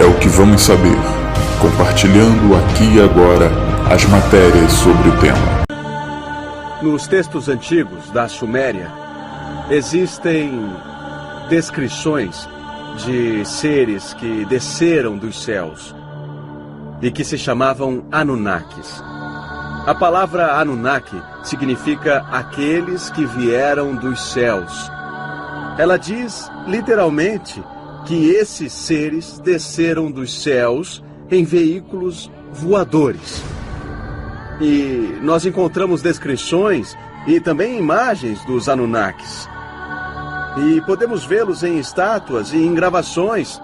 o que vamos saber, compartilhando aqui e agora as matérias sobre o tema. Nos textos antigos da Suméria, existem descrições de seres que desceram dos céus e que se chamavam Anunnakis. A palavra Anunnaki significa aqueles que vieram dos céus. Ela diz, literalmente, que esses seres desceram dos céus em veículos voadores. E nós encontramos descrições e também imagens dos Anunnakis. E podemos vê-los em estátuas e em gravações.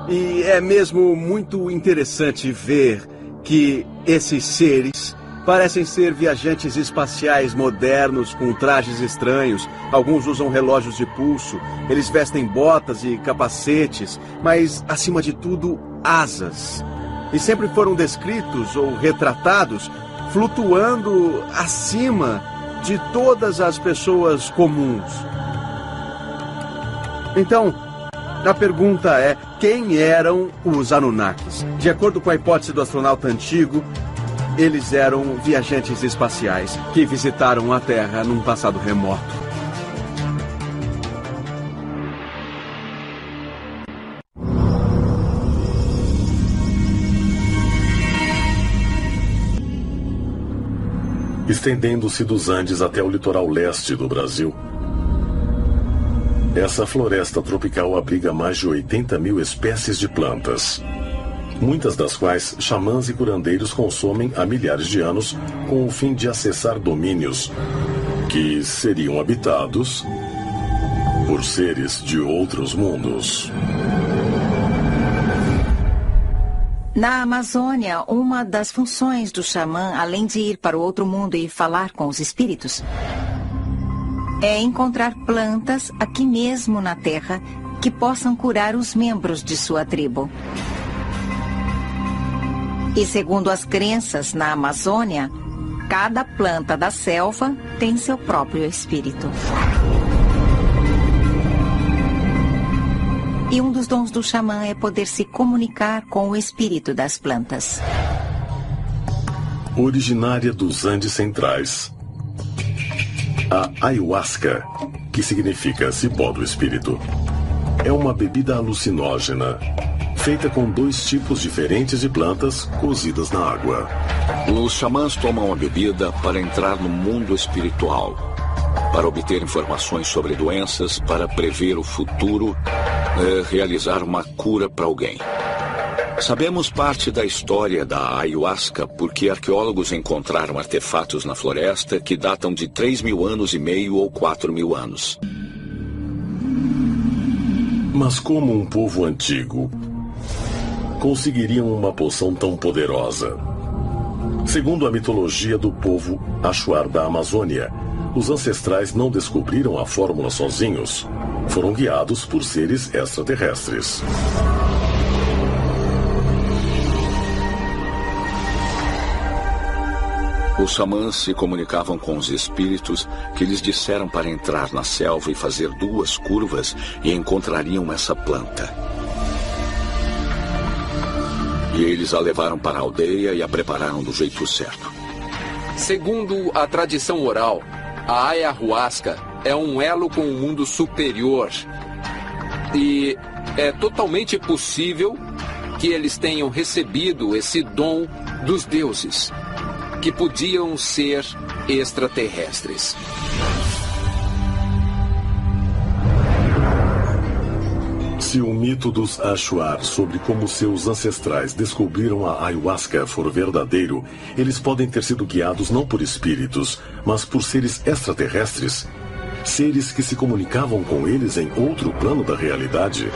E é mesmo muito interessante ver que esses seres parecem ser viajantes espaciais modernos com trajes estranhos. Alguns usam relógios de pulso, eles vestem botas e capacetes, mas, acima de tudo, asas. E sempre foram descritos ou retratados flutuando acima de todas as pessoas comuns. Então, a pergunta é, quem eram os Anunnakis? De acordo com a hipótese do astronauta antigo, eles eram viajantes espaciais que visitaram a Terra num passado remoto. Estendendo-se dos Andes até o litoral leste do Brasil, essa floresta tropical abriga mais de 80 mil espécies de plantas, muitas das quais xamãs e curandeiros consomem há milhares de anos com o fim de acessar domínios que seriam habitados por seres de outros mundos. Na Amazônia, uma das funções do xamã, além de ir para o outro mundo e falar com os espíritos, é encontrar plantas aqui mesmo na Terra que possam curar os membros de sua tribo. E segundo as crenças na Amazônia, cada planta da selva tem seu próprio espírito. E um dos dons do xamã é poder se comunicar com o espírito das plantas. Originária dos Andes Centrais, a ayahuasca, que significa cipó do espírito, é uma bebida alucinógena, feita com 2 tipos diferentes de plantas cozidas na água. Os xamãs tomam a bebida para entrar no mundo espiritual, para obter informações sobre doenças, para prever o futuro, realizar uma cura para alguém. Sabemos parte da história da ayahuasca porque arqueólogos encontraram artefatos na floresta que datam de 3.000 anos e meio ou 4.000 anos. Mas como um povo antigo conseguiriam uma poção tão poderosa? Segundo a mitologia do povo Achuar da Amazônia, os ancestrais não descobriram a fórmula sozinhos. Foram guiados por seres extraterrestres. Os xamãs se comunicavam com os espíritos que lhes disseram para entrar na selva e fazer 2 curvas e encontrariam essa planta. E eles a levaram para a aldeia e a prepararam do jeito certo. Segundo a tradição oral, a ayahuasca é um elo com o mundo superior. E é totalmente possível que eles tenham recebido esse dom dos deuses, que podiam ser extraterrestres. Se o mito dos Achuar sobre como seus ancestrais descobriram a ayahuasca for verdadeiro, eles podem ter sido guiados não por espíritos, mas por seres extraterrestres. Seres que se comunicavam com eles em outro plano da realidade.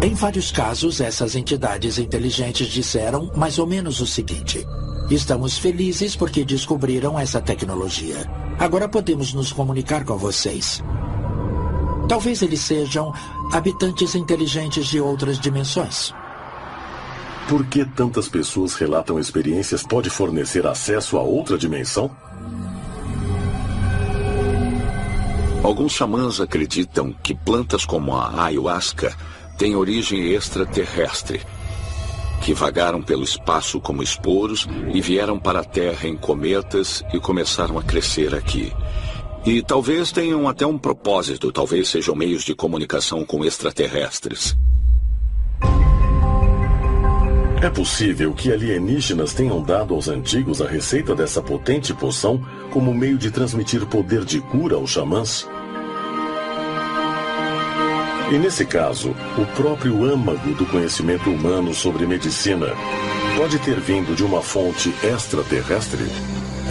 Em vários casos, essas entidades inteligentes disseram mais ou menos o seguinte: estamos felizes porque descobriram essa tecnologia. Agora podemos nos comunicar com vocês. Talvez eles sejam habitantes inteligentes de outras dimensões. Por que tantas pessoas relatam experiências? Pode fornecer acesso a outra dimensão? Alguns xamãs acreditam que plantas como a ayahuasca têm origem extraterrestre, que vagaram pelo espaço como esporos e vieram para a Terra em cometas e começaram a crescer aqui. E talvez tenham até um propósito, talvez sejam meios de comunicação com extraterrestres. É possível que alienígenas tenham dado aos antigos a receita dessa potente poção como meio de transmitir poder de cura aos xamãs? E nesse caso, o próprio âmago do conhecimento humano sobre medicina pode ter vindo de uma fonte extraterrestre?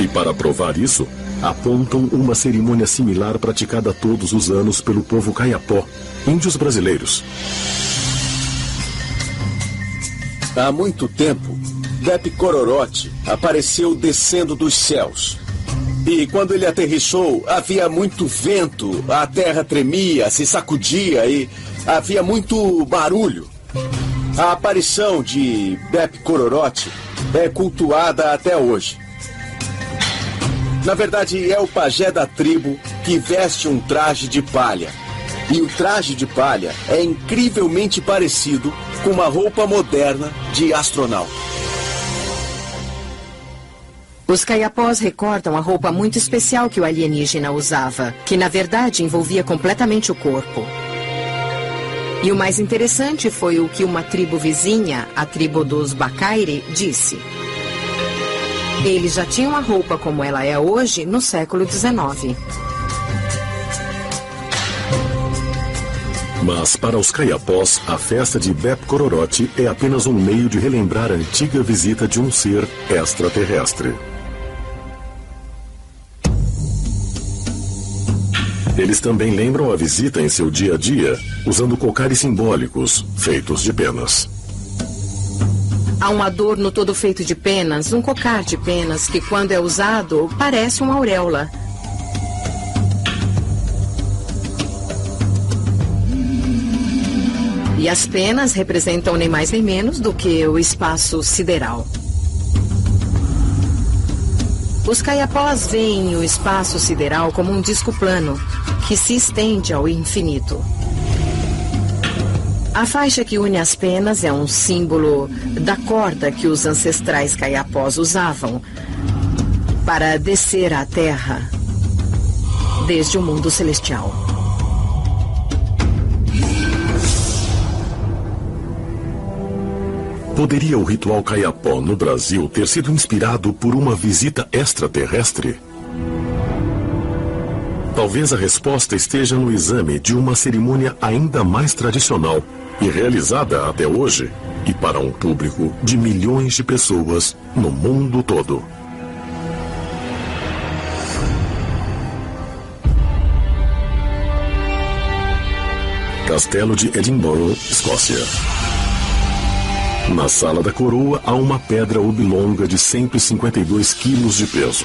E para provar isso, apontam uma cerimônia similar praticada todos os anos pelo povo Kayapó, índios brasileiros. Há muito tempo, Bep Kororote apareceu descendo dos céus. E quando ele aterrissou, havia muito vento, a terra tremia, se sacudia e havia muito barulho. A aparição de Bep Kororote é cultuada até hoje. Na verdade, é o pajé da tribo que veste um traje de palha. E o traje de palha é incrivelmente parecido com uma roupa moderna de astronauta. Os Kayapós recordam a roupa muito especial que o alienígena usava, que na verdade envolvia completamente o corpo. E o mais interessante foi o que uma tribo vizinha, a tribo dos Bakairi, disse. Eles já tinham a roupa como ela é hoje no século XIX. Mas para os Kayapós, a festa de Bep Kororote é apenas um meio de relembrar a antiga visita de um ser extraterrestre. Eles também lembram a visita em seu dia a dia, usando cocares simbólicos, feitos de penas. Há um adorno todo feito de penas, um cocar de penas, que quando é usado, parece uma auréola. E as penas representam nem mais nem menos do que o espaço sideral. Os Kayapós veem o espaço sideral como um disco plano, que se estende ao infinito. A faixa que une as penas é um símbolo da corda que os ancestrais Kayapós usavam para descer à Terra desde o mundo celestial. Poderia o ritual Kayapó no Brasil ter sido inspirado por uma visita extraterrestre? Talvez a resposta esteja no exame de uma cerimônia ainda mais tradicional e realizada até hoje, e para um público de milhões de pessoas no mundo todo. Castelo de Edinburgh, Escócia. Na sala da coroa há uma pedra oblonga de 152 quilos de peso.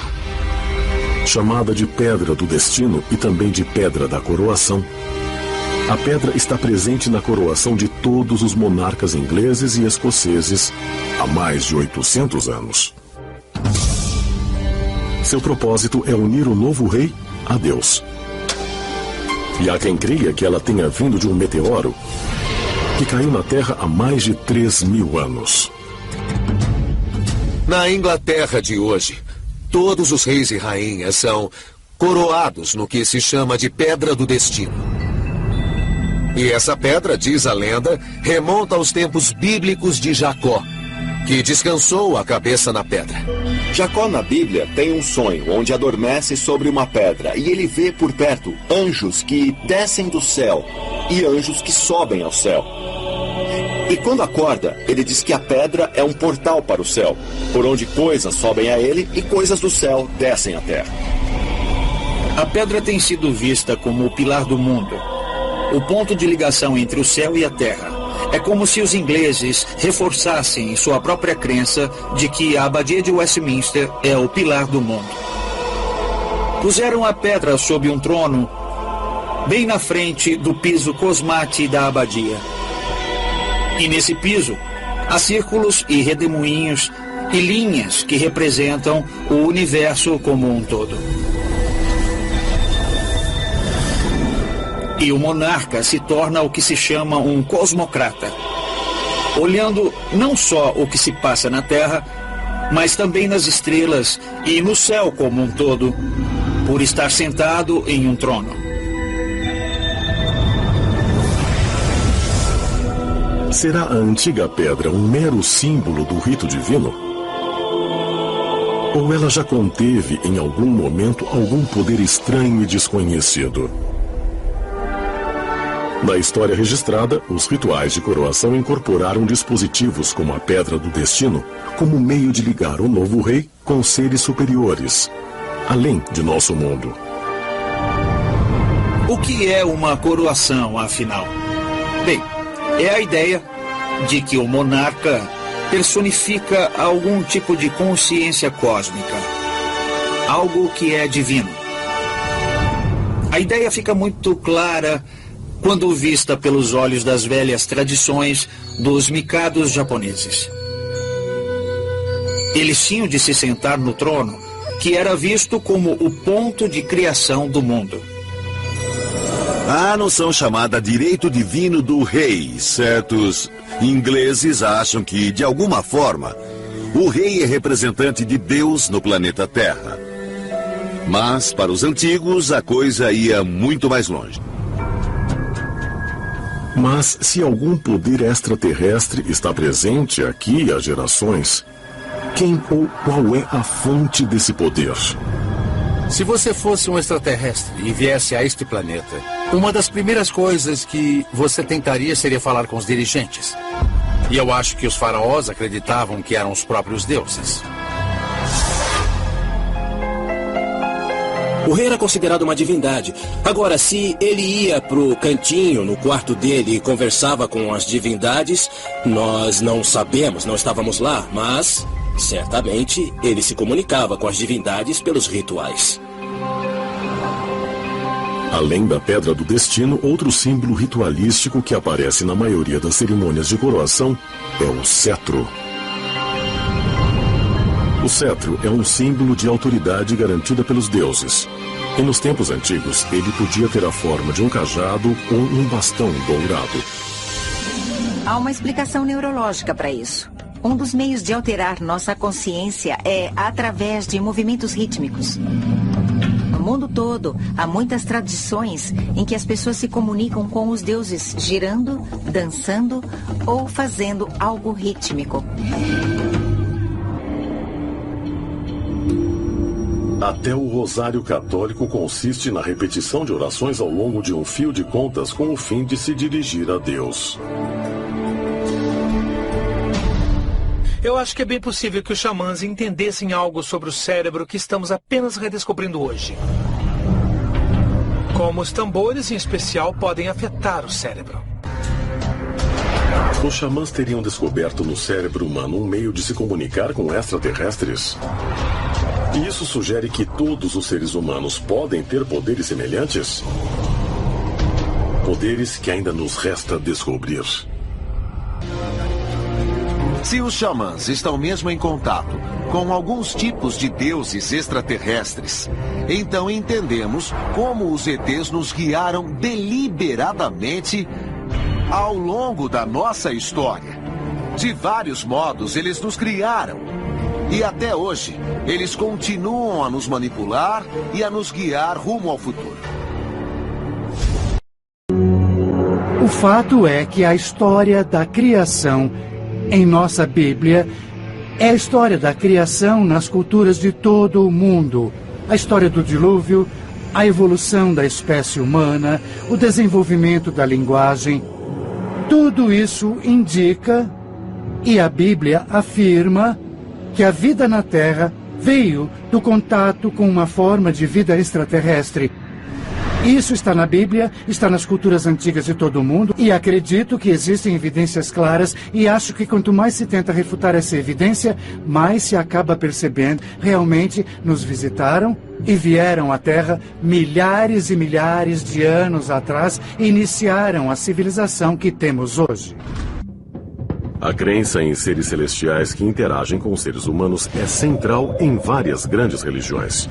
Chamada de Pedra do Destino e também de Pedra da Coroação. A pedra está presente na coroação de todos os monarcas ingleses e escoceses há mais de 800 anos. Seu propósito é unir o novo rei a Deus. E há quem creia que ela tenha vindo de um meteoro que caiu na Terra há mais de 3.000 anos. Na Inglaterra de hoje, todos os reis e rainhas são coroados no que se chama de Pedra do Destino. E essa pedra, diz a lenda, remonta aos tempos bíblicos de Jacó, que descansou a cabeça na pedra. Jacó na Bíblia tem um sonho onde adormece sobre uma pedra e ele vê por perto anjos que descem do céu e anjos que sobem ao céu. E quando acorda, ele diz que a pedra é um portal para o céu, por onde coisas sobem a ele e coisas do céu descem à terra. A pedra tem sido vista como o pilar do mundo, o ponto de ligação entre o céu e a terra. É como se os ingleses reforçassem sua própria crença de que a abadia de Westminster é o pilar do mundo. Puseram a pedra sob um trono bem na frente do piso cosmate da abadia. E nesse piso, há círculos e redemoinhos e linhas que representam o universo como um todo. E o monarca se torna o que se chama um cosmocrata, olhando não só o que se passa na Terra, mas também nas estrelas e no céu como um todo, por estar sentado em um trono. Será a antiga pedra um mero símbolo do rito divino? Ou ela já conteve em algum momento algum poder estranho e desconhecido? Na história registrada, os rituais de coroação incorporaram dispositivos como a Pedra do Destino como meio de ligar o novo rei com seres superiores, além de nosso mundo. O que é uma coroação, afinal? Bem, é a ideia de que o monarca personifica algum tipo de consciência cósmica, algo que é divino. A ideia fica muito clara quando vista pelos olhos das velhas tradições dos mikados japoneses. Eles tinham de se sentar no trono, que era visto como o ponto de criação do mundo. A noção chamada direito divino do rei. Certos ingleses acham que, de alguma forma, o rei é representante de Deus no planeta Terra. Mas, para os antigos, a coisa ia muito mais longe. Mas, se algum poder extraterrestre está presente aqui há gerações, quem ou qual é a fonte desse poder? Se você fosse um extraterrestre e viesse a este planeta, uma das primeiras coisas que você tentaria seria falar com os dirigentes. E eu acho que os faraós acreditavam que eram os próprios deuses. O rei era considerado uma divindade. Agora, se ele ia pro cantinho, no quarto dele, e conversava com as divindades, nós não sabemos, não estávamos lá, mas certamente ele se comunicava com as divindades pelos rituais. Além da Pedra do Destino, outro símbolo ritualístico que aparece na maioria das cerimônias de coroação é o cetro. O cetro é um símbolo de autoridade garantida pelos deuses. E nos tempos antigos, ele podia ter a forma de um cajado ou um bastão dourado. Há uma explicação neurológica para isso. Um dos meios de alterar nossa consciência é através de movimentos rítmicos. No mundo todo, há muitas tradições em que as pessoas se comunicam com os deuses girando, dançando ou fazendo algo rítmico. Até o rosário católico consiste na repetição de orações ao longo de um fio de contas com o fim de se dirigir a Deus. Eu acho que é bem possível que os xamãs entendessem algo sobre o cérebro que estamos apenas redescobrindo hoje. Como os tambores, em especial, podem afetar o cérebro. Os xamãs teriam descoberto no cérebro humano um meio de se comunicar com extraterrestres? E isso sugere que todos os seres humanos podem ter poderes semelhantes? Poderes que ainda nos resta descobrir. Se os xamãs estão mesmo em contato com alguns tipos de deuses extraterrestres, então entendemos como os ETs nos guiaram deliberadamente ao longo da nossa história. De vários modos, eles nos criaram. E até hoje, eles continuam a nos manipular e a nos guiar rumo ao futuro. O fato é que a história da criação em nossa Bíblia é a história da criação nas culturas de todo o mundo. A história do dilúvio, a evolução da espécie humana, o desenvolvimento da linguagem. Tudo isso indica, e a Bíblia afirma, que a vida na Terra veio do contato com uma forma de vida extraterrestre. Isso está na Bíblia, está nas culturas antigas de todo o mundo, e acredito que existem evidências claras, e acho que quanto mais se tenta refutar essa evidência, mais se acaba percebendo realmente nos visitaram e vieram à Terra milhares e milhares de anos atrás e iniciaram a civilização que temos hoje. A crença em seres celestiais que interagem com os seres humanos é central em várias grandes religiões.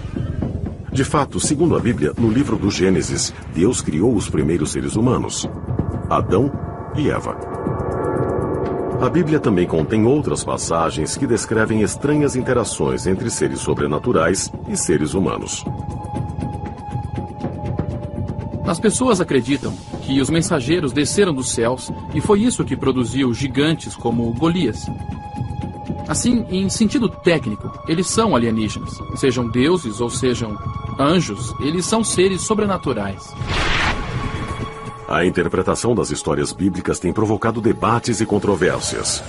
De fato, segundo a Bíblia, no livro do Gênesis, Deus criou os primeiros seres humanos, Adão e Eva. A Bíblia também contém outras passagens que descrevem estranhas interações entre seres sobrenaturais e seres humanos. As pessoas acreditam que os mensageiros desceram dos céus e foi isso que produziu gigantes como Golias. Assim, em sentido técnico, eles são alienígenas. Sejam deuses ou sejam anjos, eles são seres sobrenaturais. A interpretação das histórias bíblicas tem provocado debates e controvérsias.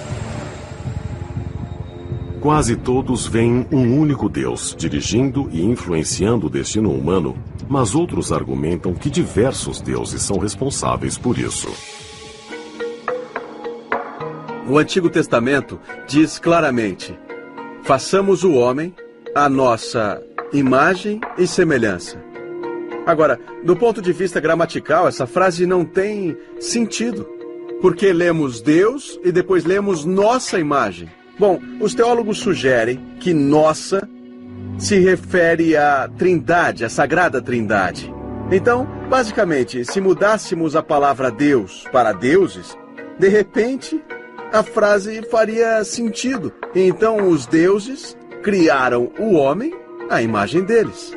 Quase todos veem um único Deus dirigindo e influenciando o destino humano, mas outros argumentam que diversos deuses são responsáveis por isso. O Antigo Testamento diz claramente: façamos o homem à nossa imagem e semelhança. Agora, do ponto de vista gramatical, essa frase não tem sentido, porque lemos Deus e depois lemos nossa imagem. Bom, os teólogos sugerem que nossa se refere à Trindade, à Sagrada Trindade. Então, basicamente, se mudássemos a palavra Deus para deuses, de repente a frase faria sentido. Então os deuses criaram o homem à imagem deles.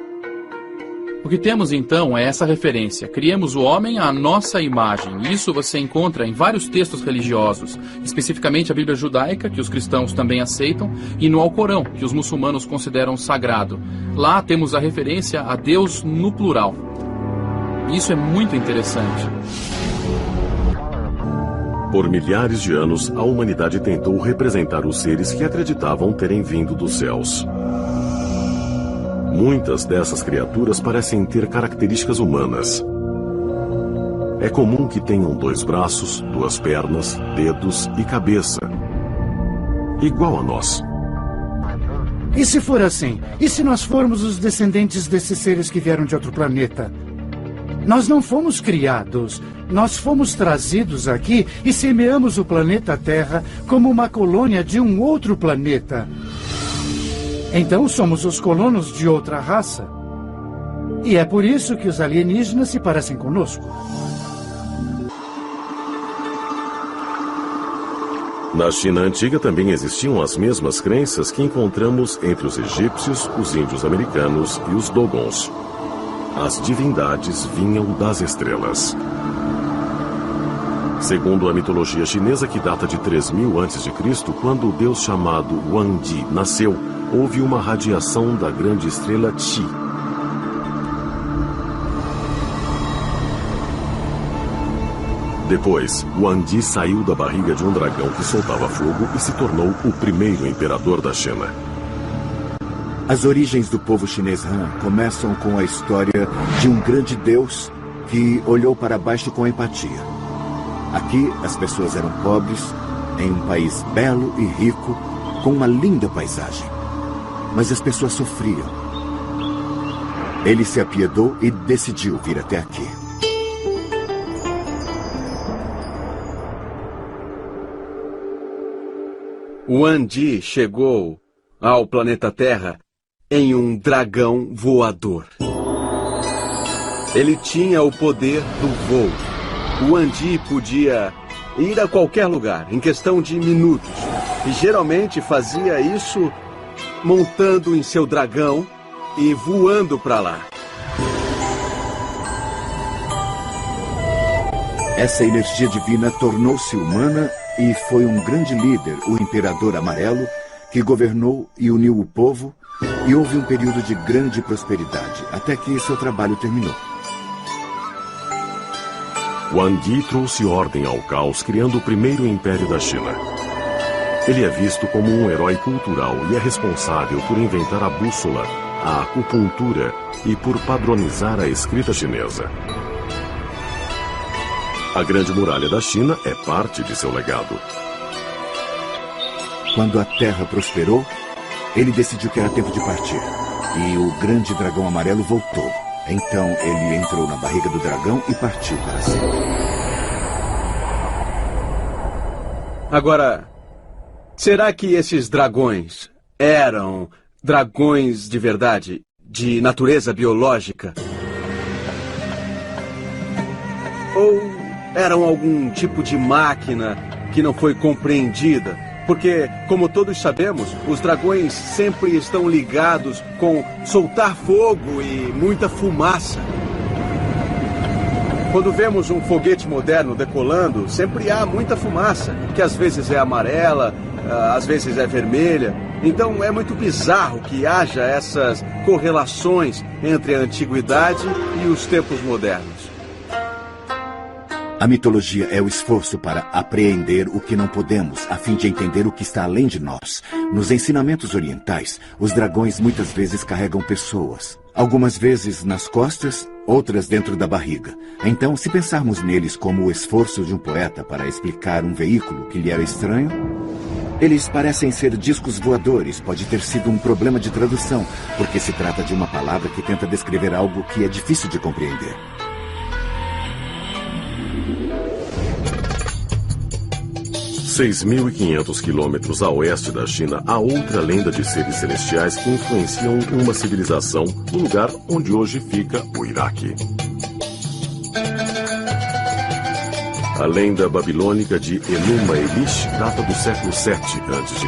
O que temos então é essa referência. Criemos o homem à nossa imagem. Isso você encontra em vários textos religiosos, especificamente a Bíblia judaica, que os cristãos também aceitam, e no Alcorão, que os muçulmanos consideram sagrado. Lá temos a referência a Deus no plural. Isso é muito interessante. Por milhares de anos, a humanidade tentou representar os seres que acreditavam terem vindo dos céus. Muitas dessas criaturas parecem ter características humanas. É comum que tenham 2 braços, 2 pernas, dedos e cabeça. Igual a nós. E se for assim? E se nós formos os descendentes desses seres que vieram de outro planeta? Nós não fomos criados, nós fomos trazidos aqui e semeamos o planeta Terra como uma colônia de um outro planeta. Então somos os colonos de outra raça. E é por isso que os alienígenas se parecem conosco. Na China antiga também existiam as mesmas crenças que encontramos entre os egípcios, os índios americanos e os dogons. As divindades vinham das estrelas. Segundo a mitologia chinesa, que data de 3000 a.C., quando o deus chamado Wangdi nasceu, houve uma radiação da grande estrela Qi. Depois, Wangdi saiu da barriga de um dragão que soltava fogo e se tornou o primeiro imperador da China. As origens do povo chinês Han começam com a história de um grande deus que olhou para baixo com empatia. Aqui, as pessoas eram pobres, em um país belo e rico, com uma linda paisagem. Mas as pessoas sofriam. Ele se apiedou e decidiu vir até aqui. Wangdi chegou ao planeta Terra em um dragão voador. Ele tinha o poder do voo. O Wangdi podia ir a qualquer lugar em questão de minutos. E geralmente fazia isso montando em seu dragão e voando para lá. Essa energia divina tornou-se humana e foi um grande líder, o Imperador Amarelo, que governou e uniu o povo, e houve um período de grande prosperidade, até que seu trabalho terminou. Wangdi trouxe ordem ao caos, criando o primeiro império da China. Ele é visto como um herói cultural e é responsável por inventar a bússola, a acupuntura e por padronizar a escrita chinesa. A Grande Muralha da China é parte de seu legado. Quando a Terra prosperou, ele decidiu que era tempo de partir. E o grande dragão amarelo voltou. Então ele entrou na barriga do dragão e partiu para sempre. Agora, será que esses dragões eram dragões de verdade? de natureza biológica? Ou eram algum tipo de máquina que não foi compreendida? Porque, como todos sabemos, os dragões sempre estão ligados com soltar fogo e muita fumaça. Quando vemos um foguete moderno decolando, sempre há muita fumaça, que às vezes é amarela, às vezes é vermelha. Então é muito bizarro que haja essas correlações entre a antiguidade e os tempos modernos. A mitologia é o esforço para apreender o que não podemos, a fim de entender o que está além de nós. Nos ensinamentos orientais, os dragões muitas vezes carregam pessoas. Algumas vezes nas costas, outras dentro da barriga. Então, se pensarmos neles como o esforço de um poeta para explicar um veículo que lhe era estranho, eles parecem ser discos voadores. Pode ter sido um problema de tradução, porque se trata de uma palavra que tenta descrever algo que é difícil de compreender. 6.500 quilômetros a oeste da China, há outra lenda de seres celestiais que influenciam uma civilização no lugar onde hoje fica o Iraque. A lenda babilônica de Enuma Elish data do século VII a.C.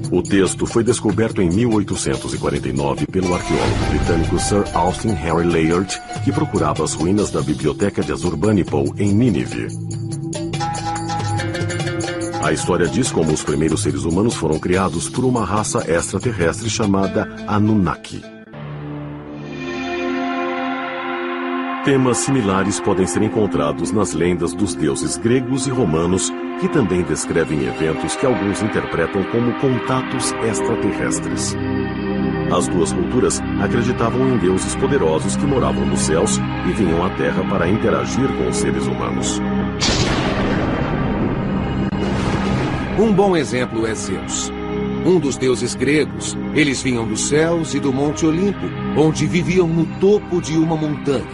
O texto foi descoberto em 1849 pelo arqueólogo britânico Sir Austin Henry Layard, que procurava as ruínas da biblioteca de Azurbanipal em Nínive. A história diz como os primeiros seres humanos foram criados por uma raça extraterrestre chamada Anunnaki. Temas similares podem ser encontrados nas lendas dos deuses gregos e romanos, que também descrevem eventos que alguns interpretam como contatos extraterrestres. As duas culturas acreditavam em deuses poderosos que moravam nos céus e vinham à Terra para interagir com os seres humanos. Um bom exemplo é Zeus, um dos deuses gregos. Eles vinham dos céus e do Monte Olimpo, onde viviam no topo de uma montanha,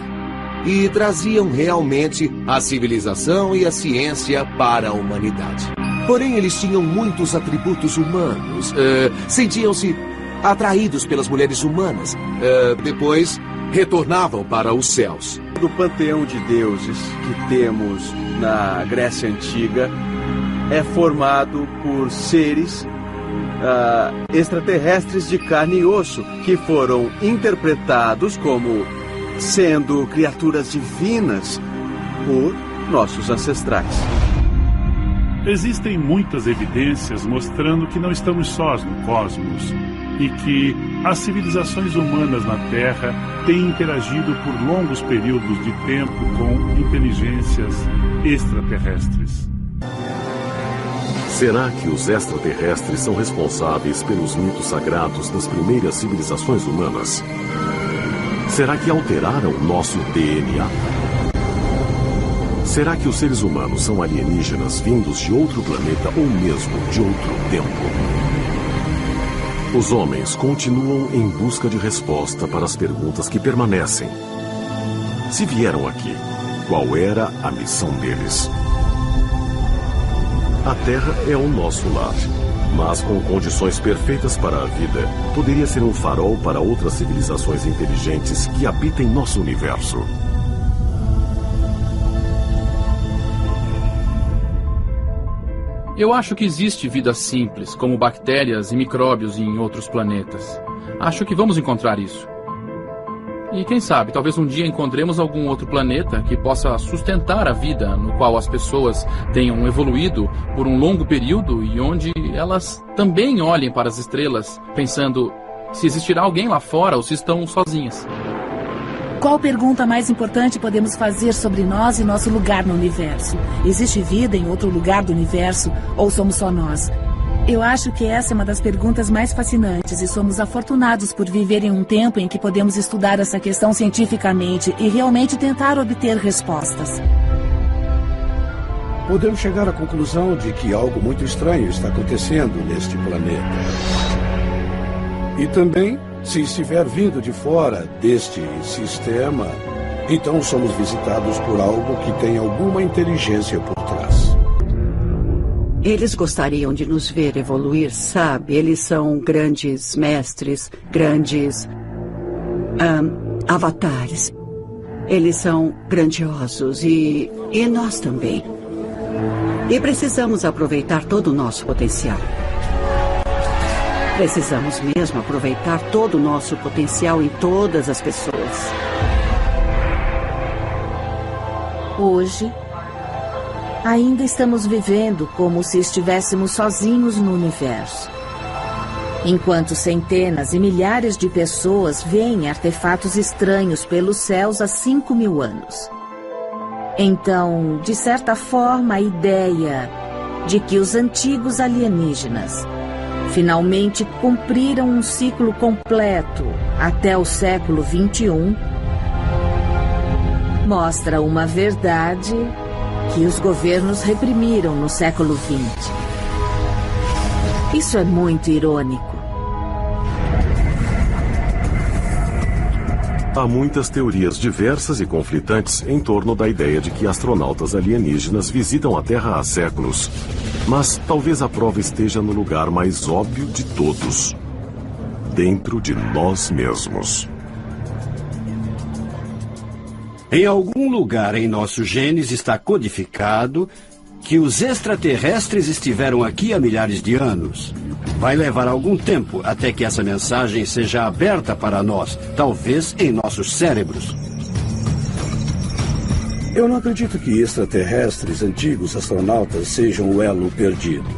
e traziam realmente a civilização e a ciência para a humanidade. Porém, eles tinham muitos atributos humanos, sentiam-se atraídos pelas mulheres humanas, depois retornavam para os céus. Do panteão de deuses que temos na Grécia Antiga, é formado por seres extraterrestres de carne e osso, que foram interpretados como sendo criaturas divinas por nossos ancestrais. Existem muitas evidências mostrando que não estamos sós no cosmos e que as civilizações humanas na Terra têm interagido por longos períodos de tempo com inteligências extraterrestres. Será que os extraterrestres são responsáveis pelos mitos sagrados das primeiras civilizações humanas? Será que alteraram nosso DNA? Será que os seres humanos são alienígenas vindos de outro planeta ou mesmo de outro tempo? Os homens continuam em busca de resposta para as perguntas que permanecem. Se vieram aqui, qual era a missão deles? A Terra é o nosso lar, mas com condições perfeitas para a vida, poderia ser um farol para outras civilizações inteligentes que habitam nosso universo. Eu acho que existe vida simples, como bactérias e micróbios em outros planetas. Acho que vamos encontrar isso. E quem sabe, talvez um dia encontremos algum outro planeta que possa sustentar a vida, no qual as pessoas tenham evoluído por um longo período e onde elas também olhem para as estrelas, pensando se existirá alguém lá fora ou se estão sozinhas. Qual pergunta mais importante podemos fazer sobre nós e nosso lugar no universo? Existe vida em outro lugar do universo ou somos só nós? Eu acho que essa é uma das perguntas mais fascinantes e somos afortunados por viver em um tempo em que podemos estudar essa questão cientificamente e realmente tentar obter respostas. Podemos chegar à conclusão de que algo muito estranho está acontecendo neste planeta. E também, se estiver vindo de fora deste sistema, então somos visitados por algo que tem alguma inteligência por trás. Eles gostariam de nos ver evoluir, sabe? Eles são grandes mestres, grandes avatares. Eles são grandiosos e nós também. E precisamos aproveitar todo o nosso potencial. Precisamos mesmo aproveitar todo o nosso potencial em todas as pessoas. Hoje, ainda estamos vivendo como se estivéssemos sozinhos no universo. Enquanto centenas e milhares de pessoas veem artefatos estranhos pelos céus há 5.000 anos. Então, de certa forma, a ideia de que os antigos alienígenas finalmente cumpriram um ciclo completo até o século XXI mostra uma verdade que os governos reprimiram no século XX. Isso é muito irônico. Há muitas teorias diversas e conflitantes em torno da ideia de que astronautas alienígenas visitam a Terra há séculos. Mas talvez a prova esteja no lugar mais óbvio de todos: dentro de nós mesmos. Em algum lugar em nossos genes está codificado que os extraterrestres estiveram aqui há milhares de anos. Vai levar algum tempo até que essa mensagem seja aberta para nós, talvez em nossos cérebros. Eu não acredito que extraterrestres, antigos astronautas, sejam o elo perdido.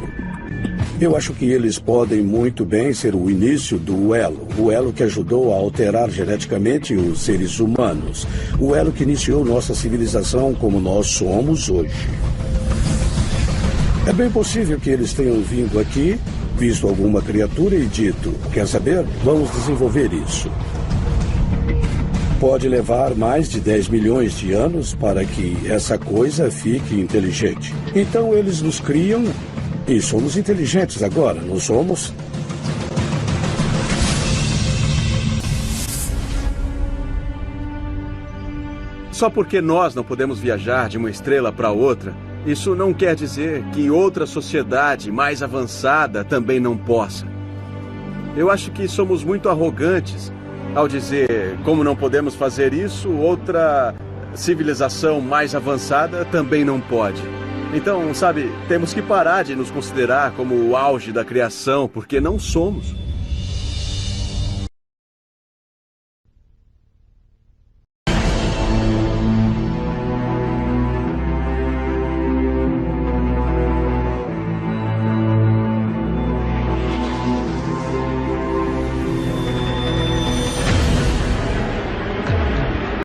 Eu acho que eles podem muito bem ser o início do elo, o elo que ajudou a alterar geneticamente os seres humanos, o elo que iniciou nossa civilização como nós somos hoje. É bem possível que eles tenham vindo aqui, visto alguma criatura e dito: quer saber? Vamos desenvolver isso. Pode levar mais de 10 milhões de anos para que essa coisa fique inteligente. Então eles nos criam e somos inteligentes agora, não somos? Só porque nós não podemos viajar de uma estrela para outra, isso não quer dizer que outra sociedade mais avançada também não possa. Eu acho que somos muito arrogantes ao dizer, como não podemos fazer isso, outra civilização mais avançada também não pode. Então, sabe, temos que parar de nos considerar como o auge da criação, porque não somos.